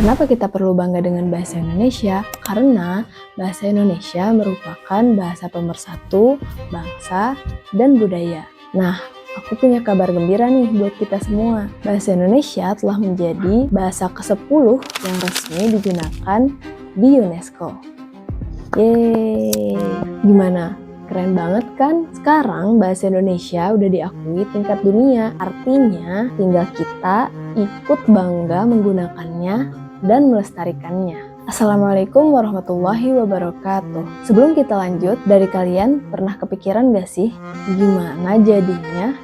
Kenapa kita perlu bangga dengan bahasa Indonesia? Karena bahasa Indonesia merupakan bahasa pemersatu bangsa dan budaya. Nah, aku punya kabar gembira nih buat kita semua. Bahasa Indonesia telah menjadi bahasa ke-10 yang resmi digunakan di UNESCO. Yeay! Gimana? Keren banget kan? Sekarang bahasa Indonesia udah diakui tingkat dunia. Artinya tinggal kita ikut bangga menggunakannya dan melestarikannya. Assalamualaikum warahmatullahi wabarakatuh. Sebelum kita lanjut, dari kalian pernah kepikiran gak sih gimana jadinya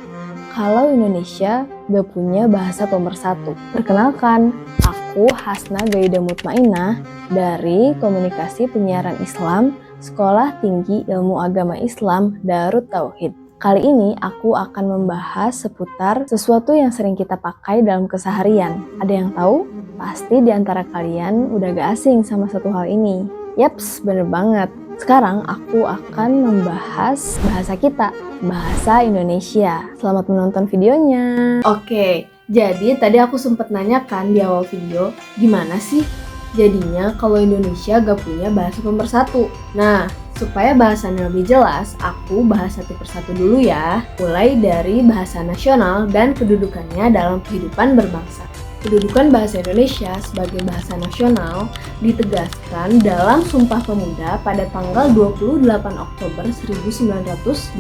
kalau Indonesia gak punya bahasa pemersatu? Perkenalkan, aku Hasna Gaida Mutmainah dari Komunikasi Penyiaran Islam Sekolah Tinggi Ilmu Agama Islam Darut Tauhid. Kali ini aku akan membahas seputar sesuatu yang sering kita pakai dalam keseharian. Ada yang tahu? Pasti di antara kalian udah gak asing sama satu hal ini. Yaps, bener banget. Sekarang aku akan membahas bahasa kita, bahasa Indonesia. Selamat menonton videonya. Oke, jadi tadi aku sempat nanyakan di awal video, gimana sih jadinya kalau Indonesia gak punya bahasa pemersatu? Nah, supaya bahasannya lebih jelas, aku bahas satu persatu dulu ya. Mulai dari bahasa nasional dan kedudukannya dalam kehidupan berbangsa. Kedudukan bahasa Indonesia sebagai bahasa nasional ditegaskan dalam Sumpah Pemuda pada tanggal 28 Oktober 1928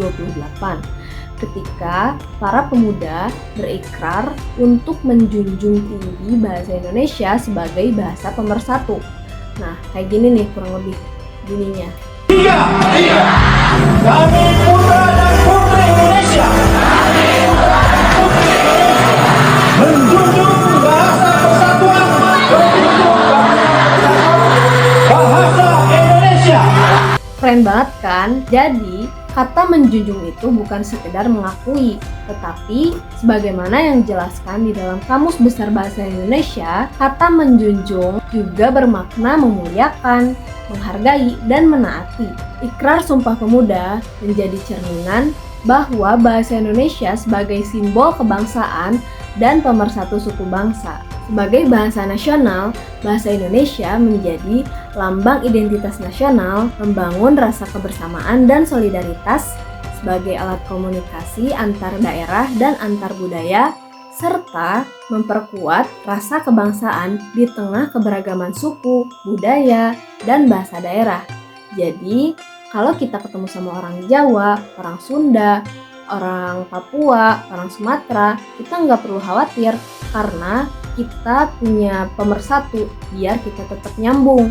ketika para pemuda berikrar untuk menjunjung tinggi bahasa Indonesia sebagai bahasa pemersatu. Nah, kayak gini nih kurang lebih bunyinya. Iya, kami putra dan putri Indonesia menjunjung bahasa persatuan bahasa Indonesia. Keren banget kan? Jadi, kata menjunjung itu bukan sekedar mengakui, tetapi sebagaimana yang dijelaskan di dalam Kamus Besar Bahasa Indonesia, kata menjunjung juga bermakna memuliakan, menghargai, dan menaati. Ikrar Sumpah Pemuda menjadi cerminan bahwa bahasa Indonesia sebagai simbol kebangsaan dan pemersatu suku bangsa. Sebagai bahasa nasional, bahasa Indonesia menjadi lambang identitas nasional, membangun rasa kebersamaan dan solidaritas sebagai alat komunikasi antar daerah dan antar budaya, serta memperkuat rasa kebangsaan di tengah keberagaman suku, budaya, dan bahasa daerah. Jadi, kalau kita ketemu sama orang Jawa, orang Sunda, orang Papua, orang Sumatera, kita nggak perlu khawatir karena kita punya pemersatu biar kita tetap nyambung.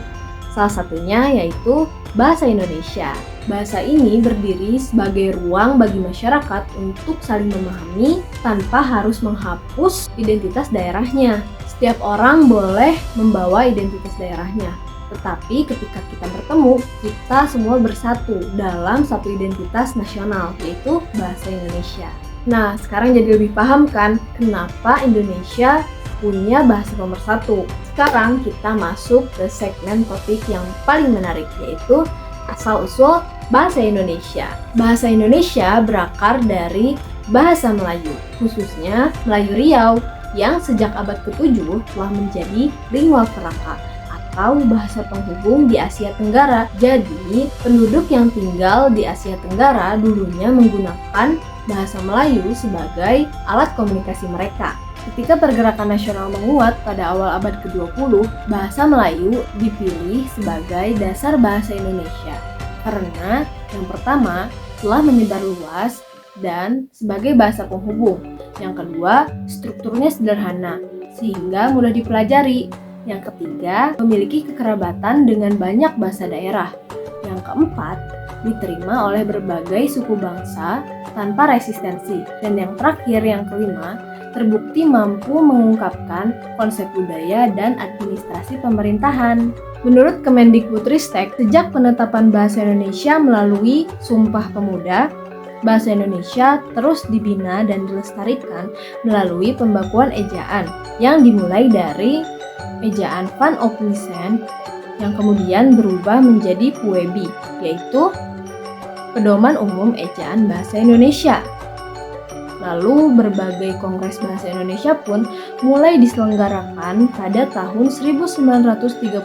Salah satunya yaitu bahasa Indonesia. Bahasa ini berdiri sebagai ruang bagi masyarakat untuk saling memahami tanpa harus menghapus identitas daerahnya. Setiap orang boleh membawa identitas daerahnya. Tetapi ketika kita bertemu, kita semua bersatu dalam satu identitas nasional, yaitu bahasa Indonesia. Nah, sekarang jadi lebih paham kan kenapa Indonesia punya bahasa pemersatu. Sekarang kita masuk ke segmen topik yang paling menarik, yaitu asal-usul bahasa Indonesia. Bahasa Indonesia berakar dari bahasa Melayu, khususnya Melayu Riau, yang sejak abad ke-7 telah menjadi lingua franca atau bahasa penghubung di Asia Tenggara. Jadi, penduduk yang tinggal di Asia Tenggara dulunya menggunakan bahasa Melayu sebagai alat komunikasi mereka. Ketika pergerakan nasional menguat pada awal abad ke-20, bahasa Melayu dipilih sebagai dasar bahasa Indonesia karena yang pertama telah menyebar luas dan sebagai bahasa penghubung. Yang kedua, strukturnya sederhana sehingga mudah dipelajari. Yang ketiga, memiliki kekerabatan dengan banyak bahasa daerah. Yang keempat, diterima oleh berbagai suku bangsa tanpa resistensi. Dan yang terakhir, yang kelima, terbukti mampu mengungkapkan konsep budaya dan administrasi pemerintahan. Menurut Kemendikbudristek, sejak penetapan bahasa Indonesia melalui Sumpah Pemuda, bahasa Indonesia terus dibina dan dilestarikan melalui pembakuan ejaan yang dimulai dari ejaan Van Ophuijsen yang kemudian berubah menjadi PUEBI, yaitu Pedoman Umum Ejaan Bahasa Indonesia. Lalu berbagai kongres bahasa Indonesia pun mulai diselenggarakan pada tahun 1938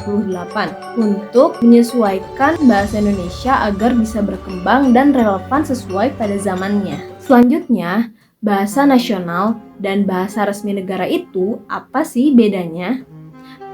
untuk menyesuaikan bahasa Indonesia agar bisa berkembang dan relevan sesuai pada zamannya. Selanjutnya, bahasa nasional dan bahasa resmi negara itu apa sih bedanya?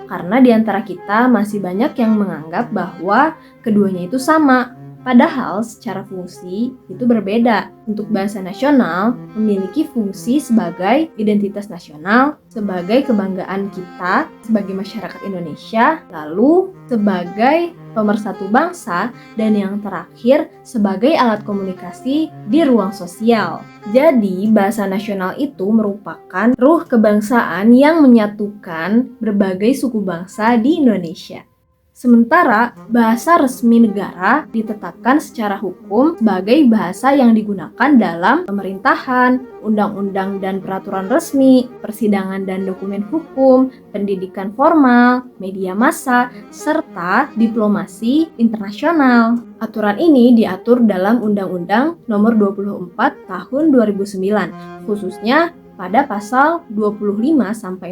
Karena di antara kita masih banyak yang menganggap bahwa keduanya itu sama. Padahal secara fungsi itu berbeda. Untuk bahasa nasional memiliki fungsi sebagai identitas nasional, sebagai kebanggaan kita sebagai masyarakat Indonesia, lalu sebagai pemersatu bangsa, dan yang terakhir sebagai alat komunikasi di ruang sosial. Jadi, bahasa nasional itu merupakan ruh kebangsaan yang menyatukan berbagai suku bangsa di Indonesia. Sementara bahasa resmi negara ditetapkan secara hukum sebagai bahasa yang digunakan dalam pemerintahan, undang-undang dan peraturan resmi, persidangan dan dokumen hukum, pendidikan formal, media massa, serta diplomasi internasional. Aturan ini diatur dalam Undang-Undang Nomor 24 Tahun 2009, khususnya pada pasal 25-45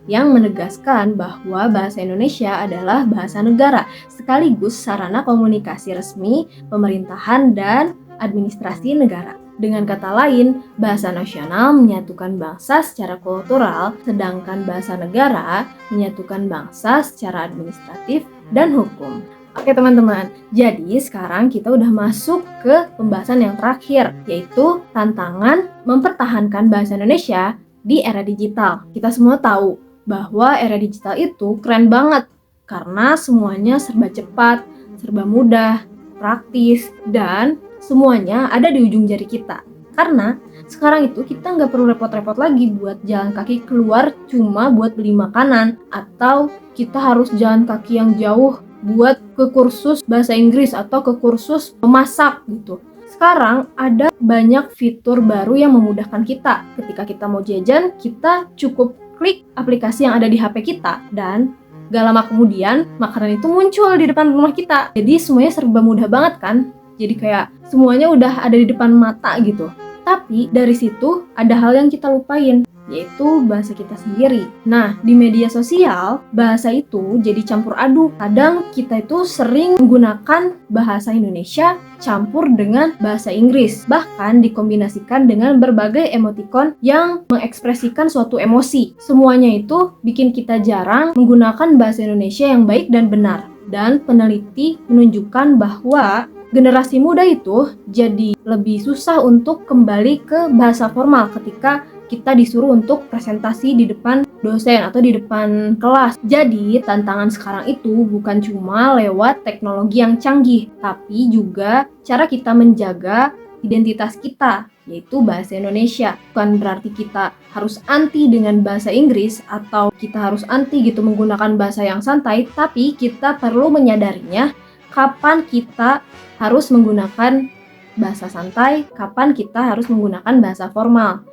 yang menegaskan bahwa bahasa Indonesia adalah bahasa negara sekaligus sarana komunikasi resmi, pemerintahan, dan administrasi negara. Dengan kata lain, bahasa nasional menyatukan bangsa secara kultural, sedangkan bahasa negara menyatukan bangsa secara administratif dan hukum. Oke teman-teman, jadi sekarang kita udah masuk ke pembahasan yang terakhir, yaitu tantangan mempertahankan bahasa Indonesia di era digital. Kita semua tahu bahwa era digital itu keren banget, karena semuanya serba cepat, serba mudah, praktis, dan semuanya ada di ujung jari kita. Karena sekarang itu kita nggak perlu repot-repot lagi buat jalan kaki keluar cuma buat beli makanan, atau kita harus jalan kaki yang jauh buat ke kursus bahasa Inggris atau ke kursus memasak gitu. Sekarang ada banyak fitur baru yang memudahkan kita. Ketika kita mau jajan, kita cukup klik aplikasi yang ada di HP kita dan gak lama kemudian makanan itu muncul di depan rumah kita. Jadi semuanya serba mudah banget kan? Jadi kayak semuanya udah ada di depan mata gitu. Tapi dari situ ada hal yang kita lupain, yaitu bahasa kita sendiri. Nah, di media sosial, bahasa itu jadi campur aduk. Kadang kita itu sering menggunakan bahasa Indonesia campur dengan bahasa Inggris, bahkan dikombinasikan dengan berbagai emoticon yang mengekspresikan suatu emosi. Semuanya itu bikin kita jarang menggunakan bahasa Indonesia yang baik dan benar. Dan peneliti menunjukkan bahwa generasi muda itu jadi lebih susah untuk kembali ke bahasa formal ketika kita disuruh untuk presentasi di depan dosen atau di depan kelas. Jadi, tantangan sekarang itu bukan cuma lewat teknologi yang canggih, tapi juga cara kita menjaga identitas kita, yaitu bahasa Indonesia. Bukan berarti kita harus anti dengan bahasa Inggris atau kita harus anti gitu menggunakan bahasa yang santai, tapi kita perlu menyadarinya kapan kita harus menggunakan bahasa santai, kapan kita harus menggunakan bahasa formal.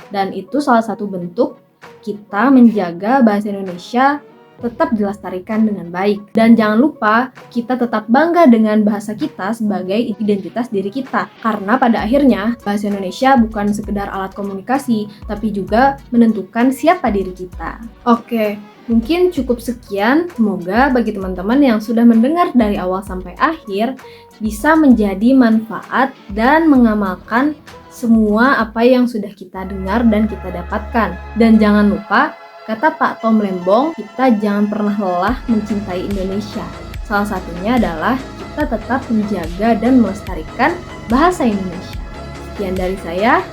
Dan itu salah satu bentuk kita menjaga bahasa Indonesia tetap dilestarikan dengan baik. Dan jangan lupa, kita tetap bangga dengan bahasa kita sebagai identitas diri kita. Karena pada akhirnya, bahasa Indonesia bukan sekedar alat komunikasi, tapi juga menentukan siapa diri kita. Oke, mungkin cukup sekian. Semoga bagi teman-teman yang sudah mendengar dari awal sampai akhir, bisa menjadi manfaat dan mengamalkan semua apa yang sudah kita dengar dan kita dapatkan. Dan jangan lupa, kata Pak Tom Lembong, kita jangan pernah lelah mencintai Indonesia. Salah satunya adalah kita tetap menjaga dan melestarikan bahasa Indonesia. Sekian dari saya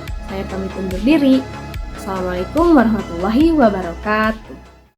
pamit undur diri. Assalamualaikum warahmatullahi wabarakatuh.